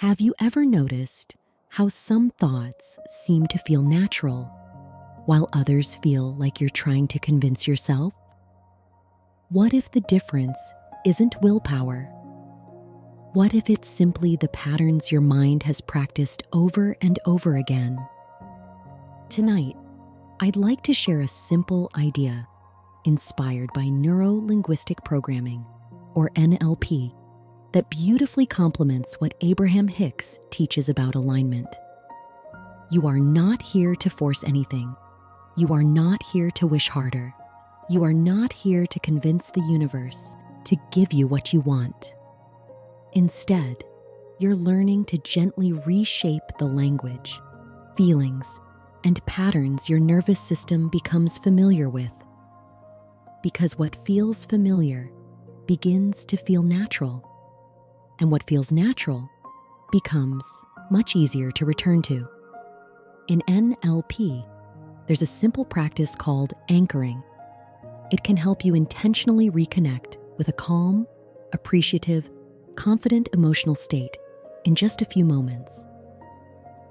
Have you ever noticed how some thoughts seem to feel natural, while others feel like you're trying to convince yourself? What if the difference isn't willpower? What if it's simply the patterns your mind has practiced over and over again? Tonight, I'd like to share a simple idea inspired by Neuro-Linguistic Programming, or NLP, that beautifully complements what Abraham Hicks teaches about alignment. You are not here to force anything. You are not here to wish harder. You are not here to convince the universe to give you what you want. Instead, you're learning to gently reshape the language, feelings, and patterns your nervous system becomes familiar with. Because what feels familiar begins to feel natural, and what feels natural becomes much easier to return to. In NLP, there's a simple practice called anchoring. It can help you intentionally reconnect with a calm, appreciative, confident emotional state in just a few moments.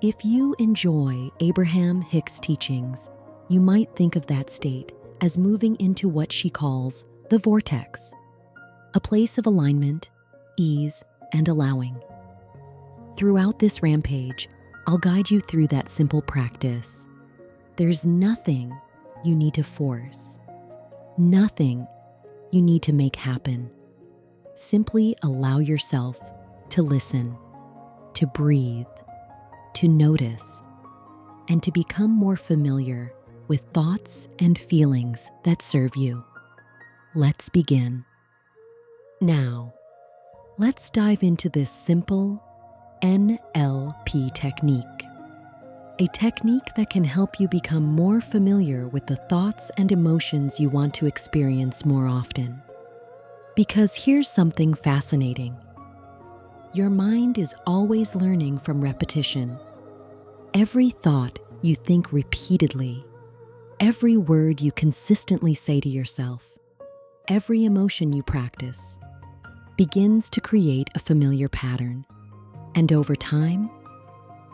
If you enjoy Abraham Hicks' teachings, you might think of that state as moving into what she calls the vortex, a place of alignment, ease, and allowing. Throughout this rampage, I'll guide you through that simple practice. There's nothing you need to force, nothing you need to make happen. Simply allow yourself to listen, to breathe, to notice, and to become more familiar with thoughts and feelings that serve you. Let's begin. Now, let's dive into this simple NLP technique, a technique that can help you become more familiar with the thoughts and emotions you want to experience more often. Because here's something fascinating. Your mind is always learning from repetition. Every thought you think repeatedly, every word you consistently say to yourself, every emotion you practice, begins to create a familiar pattern. And over time,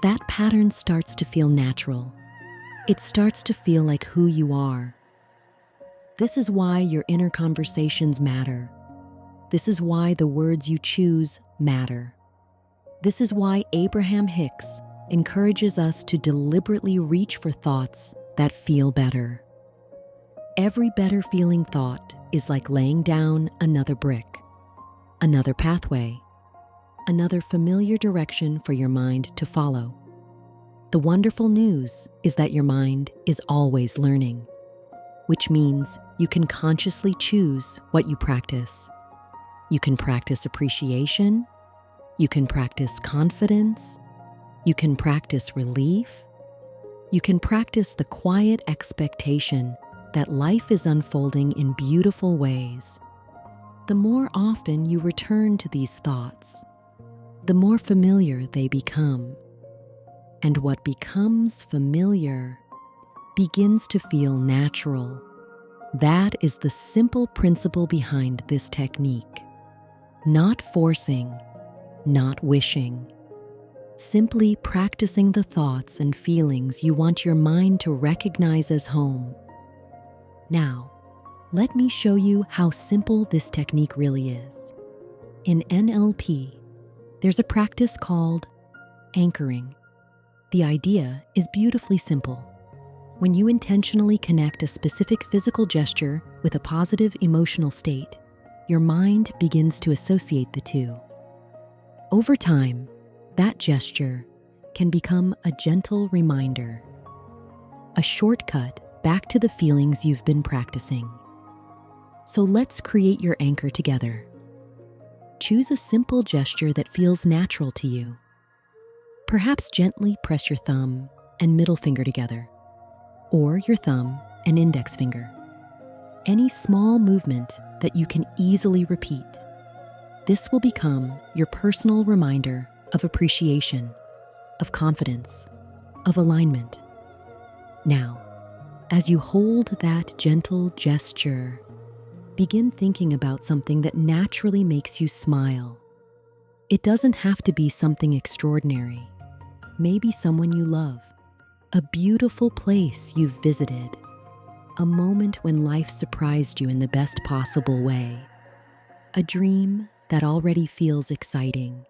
that pattern starts to feel natural. It starts to feel like who you are. This is why your inner conversations matter. This is why the words you choose matter. This is why Abraham Hicks encourages us to deliberately reach for thoughts that feel better. Every better feeling thought is like laying down another brick, another pathway, another familiar direction for your mind to follow. The wonderful news is that your mind is always learning, which means you can consciously choose what you practice. You can practice appreciation, you can practice confidence, you can practice relief, you can practice the quiet expectation that life is unfolding in beautiful ways. The more often you return to these thoughts, the more familiar they become. And what becomes familiar begins to feel natural. That is the simple principle behind this technique. Not forcing, not wishing. Simply practicing the thoughts and feelings you want your mind to recognize as home. Now, let me show you how simple this technique really is. In NLP, there's a practice called anchoring. The idea is beautifully simple. When you intentionally connect a specific physical gesture with a positive emotional state, your mind begins to associate the two. Over time, that gesture can become a gentle reminder, a shortcut back to the feelings you've been practicing. So let's create your anchor together. Choose a simple gesture that feels natural to you. Perhaps gently press your thumb and middle finger together, or your thumb and index finger. Any small movement that you can easily repeat. This will become your personal reminder of appreciation, of confidence, of alignment. Now, as you hold that gentle gesture, begin thinking about something that naturally makes you smile. It doesn't have to be something extraordinary. Maybe someone you love, a beautiful place you've visited, a moment when life surprised you in the best possible way, a dream that already feels exciting.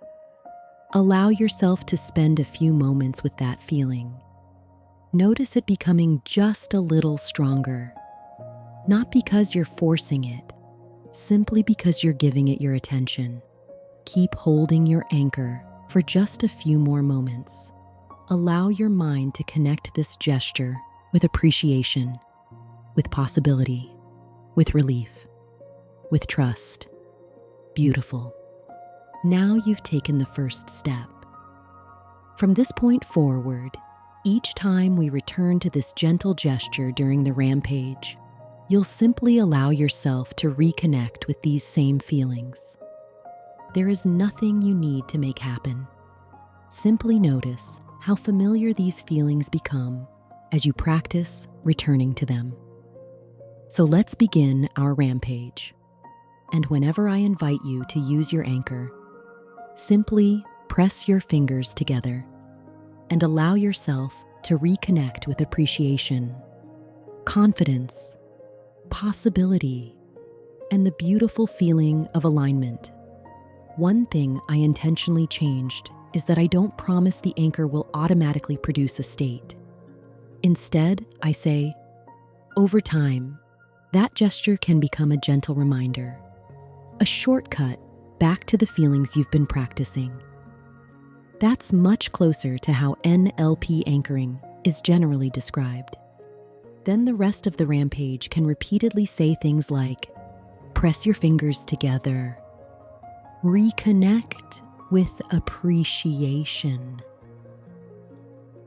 Allow yourself to spend a few moments with that feeling. Notice it becoming just a little stronger, not because you're forcing it, simply because you're giving it your attention. Keep holding your anchor for just a few more moments. Allow your mind to connect this gesture with appreciation, with possibility, with relief, with trust. Beautiful. Now you've taken the first step. From this point forward, each time we return to this gentle gesture during the rampage, you'll simply allow yourself to reconnect with these same feelings. There is nothing you need to make happen. Simply notice how familiar these feelings become as you practice returning to them. So let's begin our rampage. And whenever I invite you to use your anchor, simply press your fingers together and allow yourself to reconnect with appreciation, confidence, possibility, and the beautiful feeling of alignment. One thing I intentionally changed is that I don't promise the anchor will automatically produce a state. Instead, I say, over time, that gesture can become a gentle reminder, a shortcut back to the feelings you've been practicing. That's much closer to how NLP anchoring is generally described. Then the rest of the rampage can repeatedly say things like, press your fingers together, reconnect with appreciation.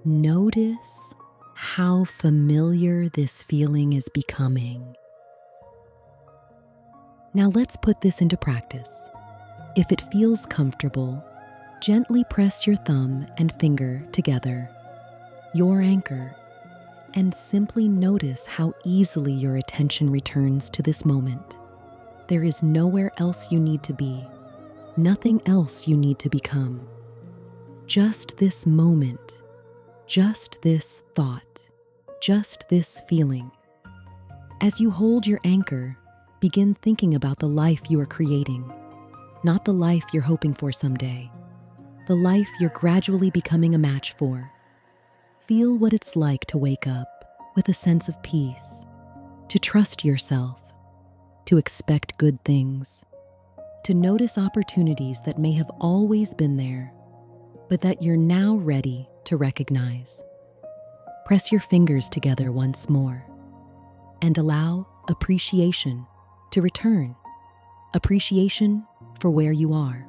Notice how familiar this feeling is becoming. Now let's put this into practice. If it feels comfortable, gently press your thumb and finger together, your anchor, and simply notice how easily your attention returns to this moment. There is nowhere else you need to be, nothing else you need to become. Just this moment, just this thought, just this feeling. As you hold your anchor, begin thinking about the life you are creating, not the life you're hoping for someday, the life you're gradually becoming a match for. Feel what it's like to wake up with a sense of peace, to trust yourself, to expect good things, to notice opportunities that may have always been there, but that you're now ready to recognize. Press your fingers together once more and allow appreciation to return. Appreciation for where you are.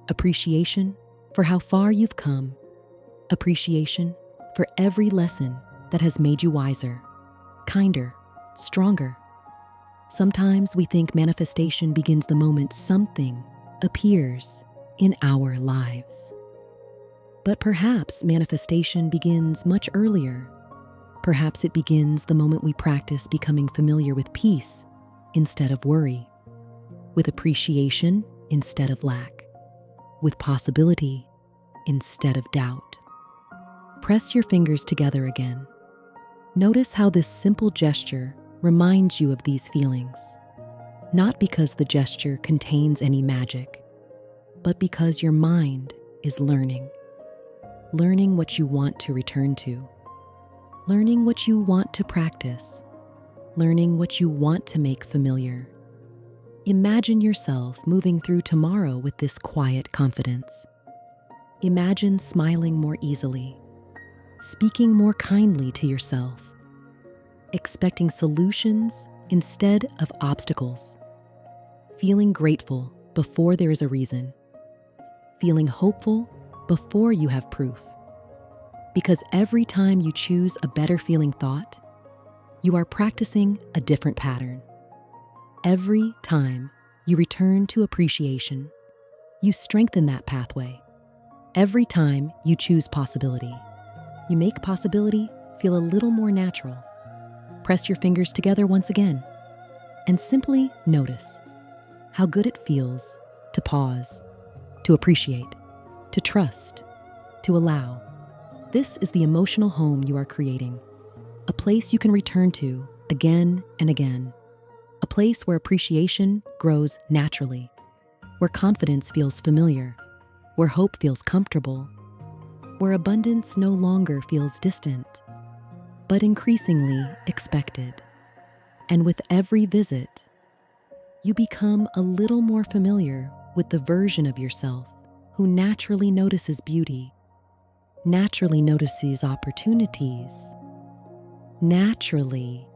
Appreciation for how far you've come. Appreciation for every lesson that has made you wiser, kinder, stronger. Sometimes we think manifestation begins the moment something appears in our lives. But perhaps manifestation begins much earlier. Perhaps it begins the moment we practice becoming familiar with peace instead of worry, with appreciation instead of lack, with possibility instead of doubt. Press your fingers together again. Notice how this simple gesture reminds you of these feelings, not because the gesture contains any magic, but because your mind is learning what you want to return to, learning what you want to practice, learning what you want to make familiar. Imagine yourself moving through tomorrow with this quiet confidence. Imagine smiling more easily, speaking more kindly to yourself, expecting solutions instead of obstacles, feeling grateful before there is a reason, feeling hopeful before you have proof. Because every time you choose a better feeling thought, you are practicing a different pattern. Every time you return to appreciation, you strengthen that pathway. Every time you choose possibility, you make possibility feel a little more natural. Press your fingers together once again and simply notice how good it feels to pause, to appreciate, to trust, to allow. This is the emotional home you are creating, a place you can return to again and again, a place where appreciation grows naturally, where confidence feels familiar, where hope feels comfortable, where abundance no longer feels distant, but increasingly expected. And with every visit, you become a little more familiar with the version of yourself who naturally notices beauty, naturally notices opportunities, naturally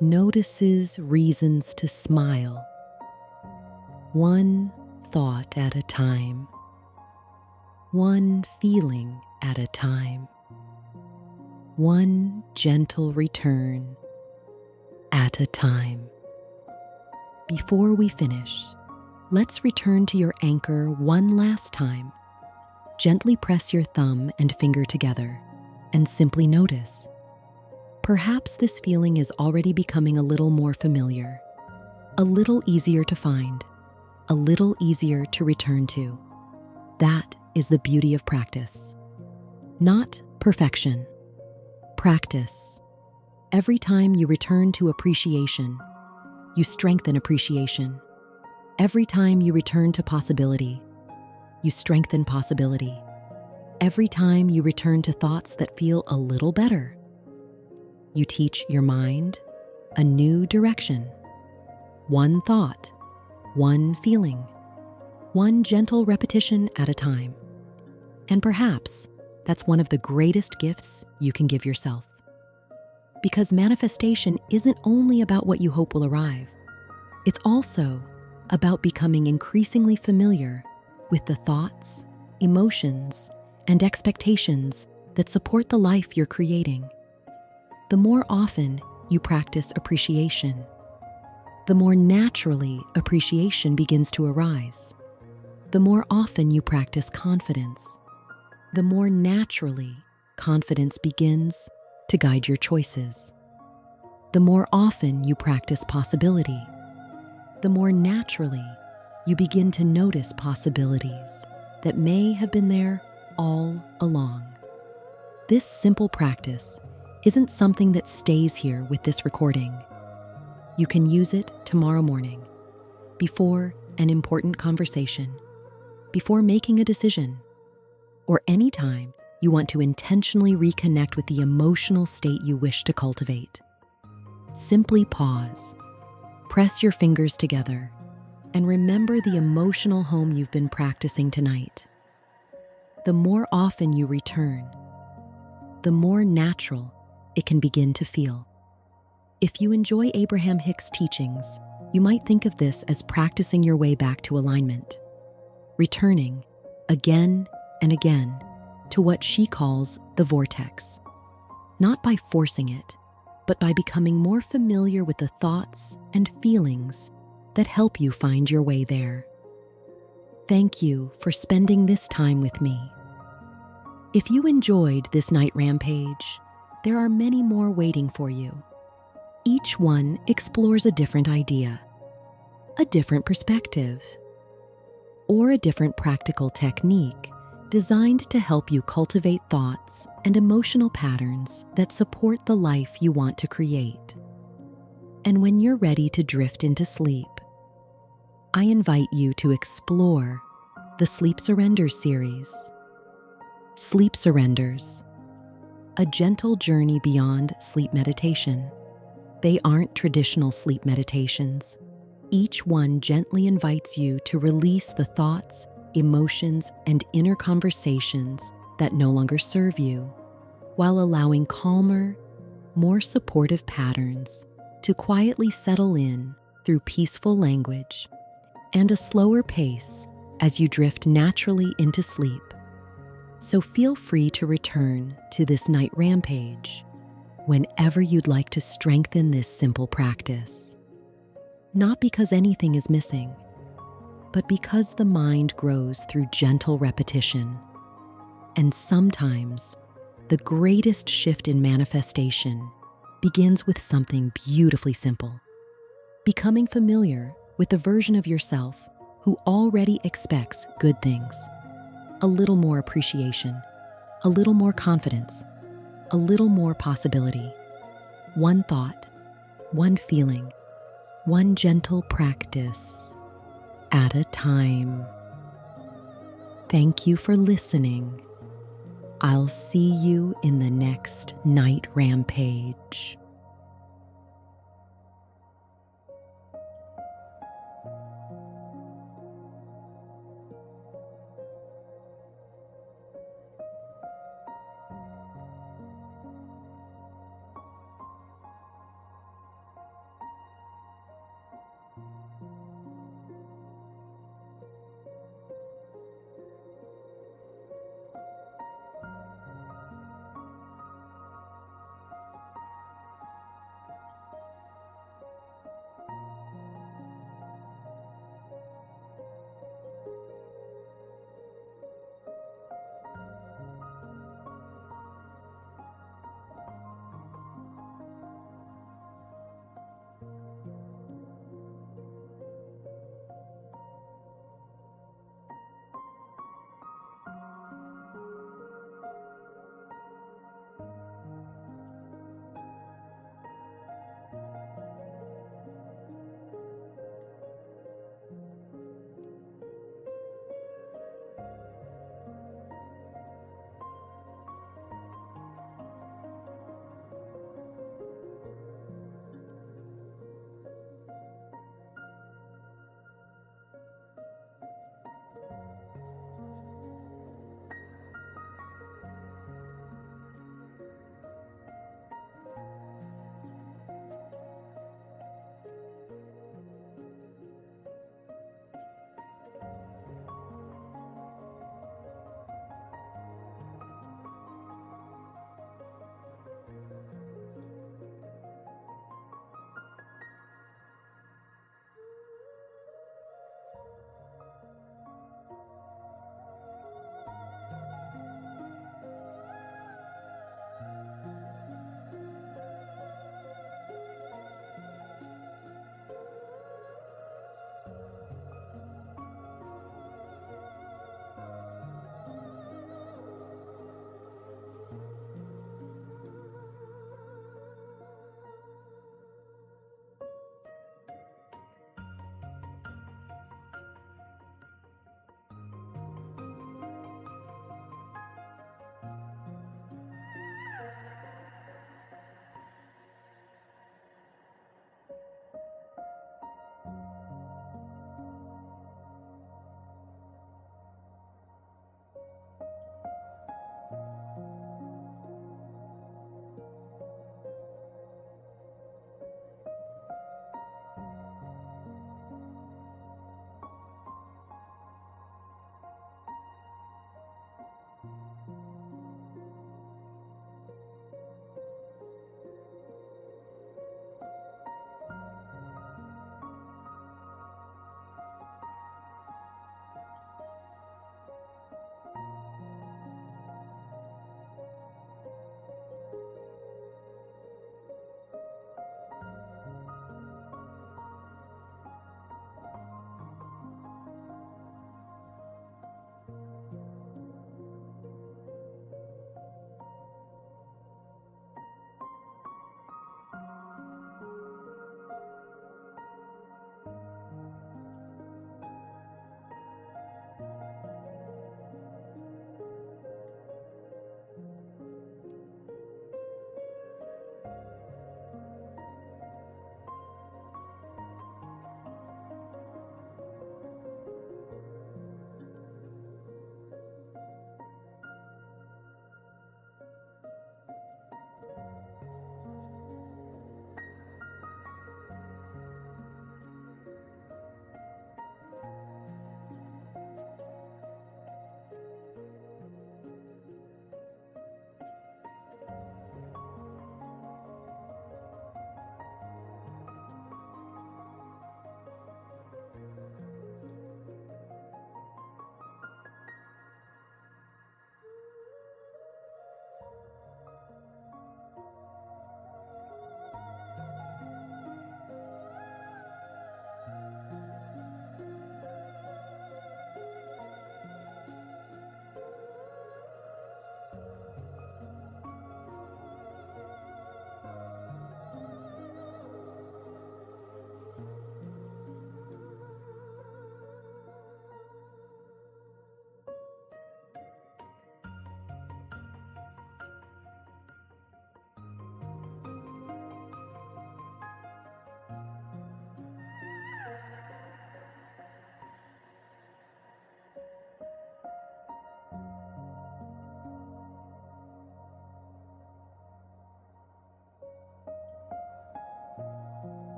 notices reasons to smile, one thought at a time, one feeling at a time, one gentle return at a time. Before we finish, let's return to your anchor one last time. Gently press your thumb and finger together and simply notice. Perhaps this feeling is already becoming a little more familiar, a little easier to find, a little easier to return to. That is the beauty of practice. Not perfection. Practice. Every time you return to appreciation, you strengthen appreciation. Every time you return to possibility, you strengthen possibility. Every time you return to thoughts that feel a little better, you teach your mind a new direction. One thought, one feeling, one gentle repetition at a time. And perhaps that's one of the greatest gifts you can give yourself. Because manifestation isn't only about what you hope will arrive. It's also about becoming increasingly familiar with the thoughts, emotions, and expectations that support the life you're creating. The more often you practice appreciation, the more naturally appreciation begins to arise. The more often you practice confidence, the more naturally confidence begins to guide your choices. The more often you practice possibility, the more naturally you begin to notice possibilities that may have been there all along. This simple practice isn't something that stays here with this recording. You can use it tomorrow morning, before an important conversation, before making a decision, or anytime you want to intentionally reconnect with the emotional state you wish to cultivate. Simply pause, press your fingers together, and remember the emotional home you've been practicing tonight. The more often you return, the more natural it can begin to feel. If you enjoy Abraham Hicks' teachings, you might think of this as practicing your way back to alignment, returning again and again to what she calls the vortex, not by forcing it, but by becoming more familiar with the thoughts and feelings that help you find your way there. Thank you for spending this time with me. If you enjoyed this Night Rampage, there are many more waiting for you. Each one explores a different idea, a different perspective, or a different practical technique designed to help you cultivate thoughts and emotional patterns that support the life you want to create. And when you're ready to drift into sleep, I invite you to explore the Sleep Surrenders series. Sleep Surrenders, a gentle journey beyond sleep meditation. They aren't traditional sleep meditations. Each one gently invites you to release the thoughts, emotions, and inner conversations that no longer serve you, while allowing calmer, more supportive patterns to quietly settle in through peaceful language and a slower pace as you drift naturally into sleep. So feel free to return to this Night Rampage whenever you'd like to strengthen this simple practice. Not because anything is missing, but because the mind grows through gentle repetition. And sometimes the greatest shift in manifestation begins with something beautifully simple: becoming familiar with the version of yourself who already expects good things. A little more appreciation, a little more confidence, a little more possibility. One thought, one feeling, one gentle practice at a time. Thank you for listening. I'll see you in the next Night Rampage.